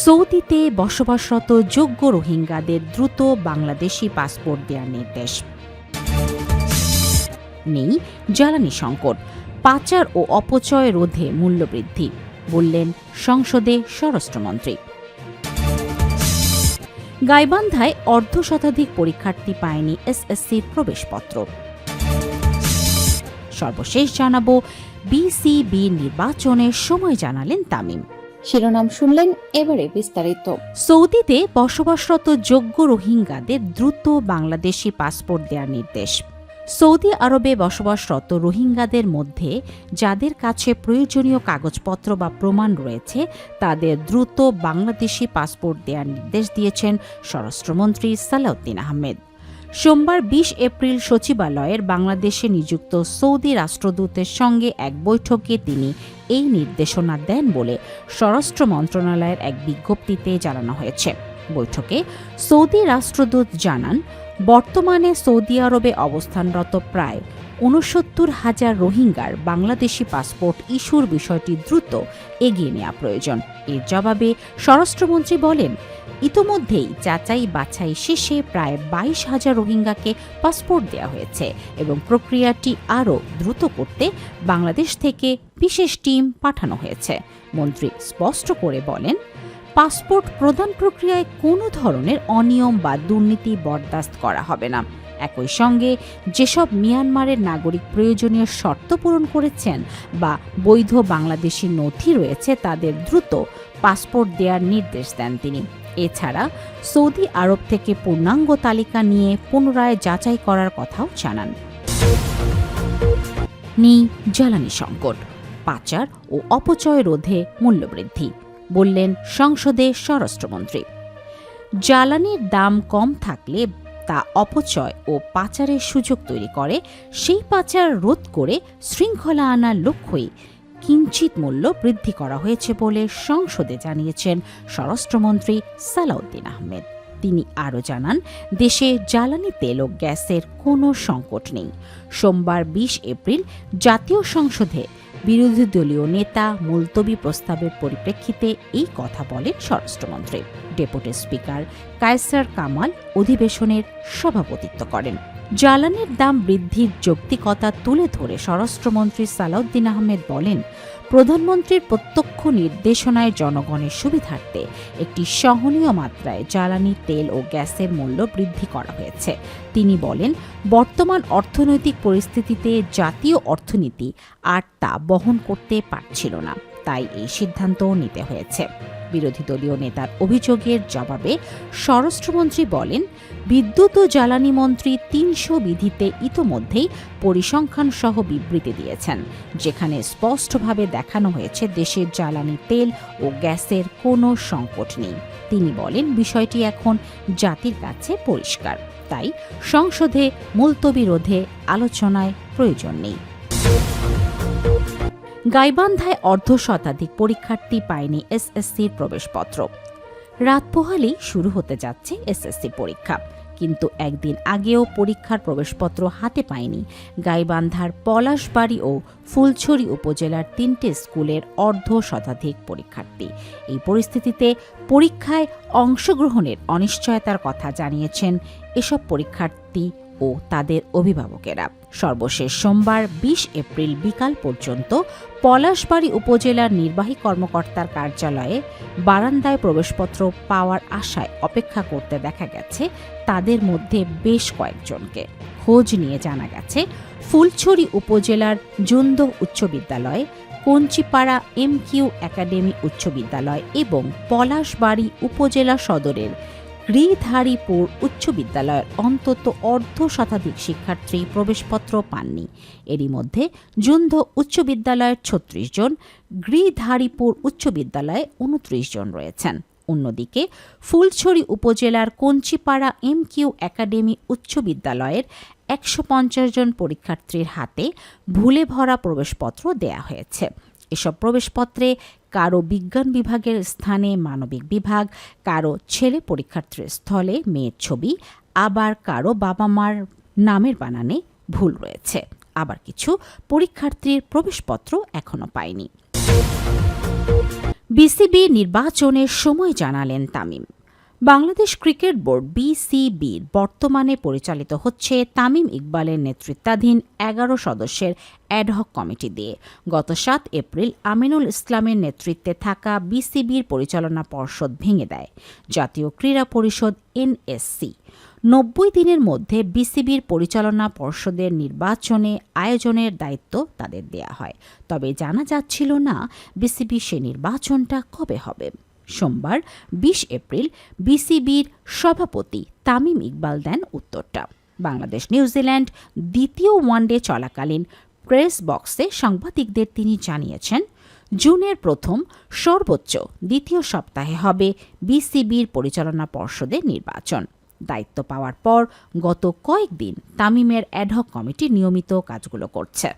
সৌদিতে বসবাসরত যোগ্য রোহিঙ্গাদের দ্রুত বাংলাদেশি পাসপোর্ট দেওয়ার নির্দেশ। নেই জ্বালানি সংকট, পাচার ও অপচয় রোধে মূল্যবৃদ্ধি, বললেন সংসদে স্বরাষ্ট্রমন্ত্রী। গাইবান্ধায় অর্ধশতাধিক পরীক্ষার্থী পায়নি এসএসসির প্রবেশপত্র। সর্বশেষ জানাবো বিসিবি নির্বাচনের সময় জানালেন তামিম। শিরোনাম শুনলেন, এবারে বিস্তারিত। সৌদিতে বসবাসরত যোগ্য রোহিঙ্গাদের দ্রুত বাংলাদেশি পাসপোর্ট দেওয়ার নির্দেশ। সৌদি আরবে বসবাসরত রোহিঙ্গাদের মধ্যে যাদের কাছে প্রয়োজনীয় কাগজপত্র বা প্রমাণ রয়েছে তাদের দ্রুত বাংলাদেশি পাসপোর্ট দেওয়ার নির্দেশ দিয়েছেন স্বরাষ্ট্রমন্ত্রী সালাউদ্দিন আহমেদ। সোমবার ২০ এপ্রিল সচিবালয়ের বাংলাদেশে নিযুক্ত সৌদি রাষ্ট্রদূতের সঙ্গে এক বৈঠকে তিনি এই নির্দেশনা দেন বলে স্বরাষ্ট্র মন্ত্রণালয়ের এক বিজ্ঞপ্তিতে জানানো হয়েছে। বৈঠকে সৌদি রাষ্ট্রদূত জানান, বর্তমানে সৌদি আরবে অবস্থানরত প্রায় ৬৯,০০০ রোহিঙ্গার বাংলাদেশি পাসপোর্ট ইস্যুর বিষয়টি দ্রুত এগিয়ে নেওয়া প্রয়োজন। এর জবাবে স্বরাষ্ট্রমন্ত্রী বলেন, ইতোমধ্যেই যাচাই বাছাই শেষে প্রায় ২২,০০০ রোহিঙ্গাকে পাসপোর্ট দেওয়া হয়েছে এবং প্রক্রিয়াটি আরও দ্রুত করতে বাংলাদেশ থেকে বিশেষ টিম পাঠানো হয়েছে। মন্ত্রী স্পষ্ট করে বলেন, পাসপোর্ট প্রদান প্রক্রিয়ায় কোনো ধরনের অনিয়ম বা দুর্নীতি বরদাস্ত করা হবে না। একই সঙ্গে যেসব মিয়ানমারের নাগরিক প্রয়োজনীয় শর্ত পূরণ করেছেন বা বৈধ বাংলাদেশি নথি রয়েছে তাদের দ্রুত পাসপোর্ট দেওয়ার নির্দেশ দেন তিনি। এছাড়া সৌদি আরব থেকে পূর্ণাঙ্গ তালিকা নিয়ে পুনরায় যাচাই করার কথাও জানান। নেই জ্বালানি সংকট, পাচার ও অপচয় রোধে মূল্যবৃদ্ধি, বললেন সংসদে স্বরাষ্ট্রমন্ত্রী। জ্বালানির দাম কম থাকলে তা অপচয় ও পাচারের সুযোগ তৈরি করে। সেই পাচার রোধ করে শৃঙ্খলা আনার লক্ষ্যেই কিঞ্চিত মূল্য বৃদ্ধি করা হয়েছে বলে সংসদে জানিয়েছেন স্বরাষ্ট্রমন্ত্রী সালাউদ্দিন আহমেদ। তিনি আরও জানান, দেশে জ্বালানি তেল ও গ্যাসের কোনো সংকট নেই। সোমবার ২০ এপ্রিল জাতীয় সংসদে বিরোধী দলীয় নেতা মুলতবি প্রস্তাবের পরিপ্রেক্ষিতে এই কথা বলেন স্বরাষ্ট্রমন্ত্রী। ডেপুটি স্পিকার কায়সার কামাল অধিবেশনের সভাপতিত্ব করেন। জ্বালানির দাম বৃদ্ধির যৌক্তিকতা তুলে ধরে স্বরাষ্ট্রমন্ত্রী সালাউদ্দিন আহমেদ বলেন, প্রধানমন্ত্রীর প্রত্যক্ষ নির্দেশনায় জনগণের সুবিধার্থে একটি সহনীয় মাত্রায় জ্বালানি তেল ও গ্যাসের মূল্য বৃদ্ধি করা হয়েছে। তিনি বলেন, বর্তমান অর্থনৈতিক পরিস্থিতিতে জাতীয় অর্থনীতি আর তা বহন করতে পারছিল না, তাই এই সিদ্ধান্ত নিতে হয়েছে। বিরোধী দলীয় নেতার অভিযোগের জবাবে স্বরাষ্ট্রমন্ত্রী বলেন, বিদ্যুৎ ও জ্বালানি মন্ত্রী ৩০০ বিধিতে ইতোমধ্যেই পরিসংখ্যান সহ বিবৃতি দিয়েছেন, যেখানে স্পষ্টভাবে দেখানো হয়েছে দেশের জ্বালানি তেল ও গ্যাসের কোনো সংকট নেই। তিনি বলেন, বিষয়টি এখন জাতির কাছে পরিষ্কার, তাই সংসদে মুলতবি রোধে আলোচনায় প্রয়োজন নেই। গাইবান্ধায় অর্ধশতাধিক পরীক্ষার্থী পায়নি এসএসসির প্রবেশপত্র। রাত পোহালেই শুরু হতে যাচ্ছে এসএসসি পরীক্ষা, কিন্তু একদিন আগেও পরীক্ষার প্রবেশপত্র হাতে পায়নি গাইবান্ধার পলাশবাড়ী ও ফুলছড়ি উপজেলার ৩টে স্কুলের অর্ধশতাধিক পরীক্ষার্থী। এই পরিস্থিতিতে পরীক্ষায় অংশগ্রহণের অনিশ্চয়তার কথা জানিয়েছেন এসব পরীক্ষার্থী ও তাদের অভিভাবকেরা। সর্বশেষ সোমবার ২০ এপ্রিল বিকাল পর্যন্ত পলাশবাড়ী উপজেলার নির্বাহী কর্মকর্তার কার্যালয়ে বারান্দায় প্রবেশপত্র পাওয়ার আশায় অপেক্ষা করতে দেখা গেছে তাদের মধ্যে বেশ কয়েকজনকে। খোঁজ নিয়ে জানা গেছে, ফুলছড়ি উপজেলার জুন্দহ উচ্চ বিদ্যালয়, কঞ্চিপাড়া এমকিউ একাডেমি উচ্চ বিদ্যালয় এবং পলাশবাড়ী উপজেলা সদরের গৃহধারীপুর উচ্চ বিদ্যালয়ের অন্তত অর্ধশতাধিক শিক্ষার্থী প্রবেশপত্র পাননি। এরই মধ্যে জুন্দহ উচ্চ বিদ্যালয়ের ৩৬ জন, গৃহধারীপুর উচ্চ বিদ্যালয়ে ২৯ জন রয়েছেন। অন্যদিকে ফুলছড়ি উপজেলার কঞ্চিপাড়া এমকিউ একাডেমি উচ্চ বিদ্যালয়ের ১৫০ জন পরীক্ষার্থীর হাতে ভুলে ভরা প্রবেশপত্র দেয়া হয়েছে। এসব প্রবেশপত্রে কারো বিজ্ঞান বিভাগের স্থানে মানবিক বিভাগ, কারো ছেলে পরীক্ষার্থীর স্থলে মেয়ের ছবি, আবার কারো বাবা মার নামের বানানে ভুল রয়েছে। আবার কিছু পরীক্ষার্থীর প্রবেশপত্র এখনো পায়নি। বিসিবি নির্বাচনের সময় জানালেন তামিম। বাংলাদেশ ক্রিকেট বোর্ড বিসিবির বর্তমানে পরিচালিত হচ্ছে তামিম ইকবালের নেতৃত্বাধীন 11 সদস্যের অ্যাডহক কমিটি দিয়ে। গত 7 এপ্রিল আমিনুল ইসলামের নেতৃত্বে থাকা বিসিবির পরিচালনা পর্ষদ ভেঙে দেয় জাতীয় ক্রীড়া পরিষদ এনএসসি। 90 দিনের মধ্যে বিসিবির পরিচালনা পর্ষদের নির্বাচনে আয়োজনের দায়িত্ব তাদের দেয়া হয়, তবে জানা যাচ্ছিল না বিসিবি সে নির্বাচনটা কবে হবে। সোমবার 20 এপ্রিল বিসিবির সভাপতি তামিম ইকবাল দেন উত্তরটা। বাংলাদেশ নিউজিল্যান্ড দ্বিতীয় ওয়ানডে চলাকালীন প্রেস বক্সে সাংবাদিকদের তিনি জানিয়েছেন, জুনের প্রথম সর্বোচ্চ দ্বিতীয় সপ্তাহে হবে বিসিবির পরিচালনা পর্ষদের নির্বাচন। দায়িত্ব পাওয়ার পর গত কয়েকদিন তামিমের অ্যাডহক কমিটি নিয়মিত কাজগুলো করছে।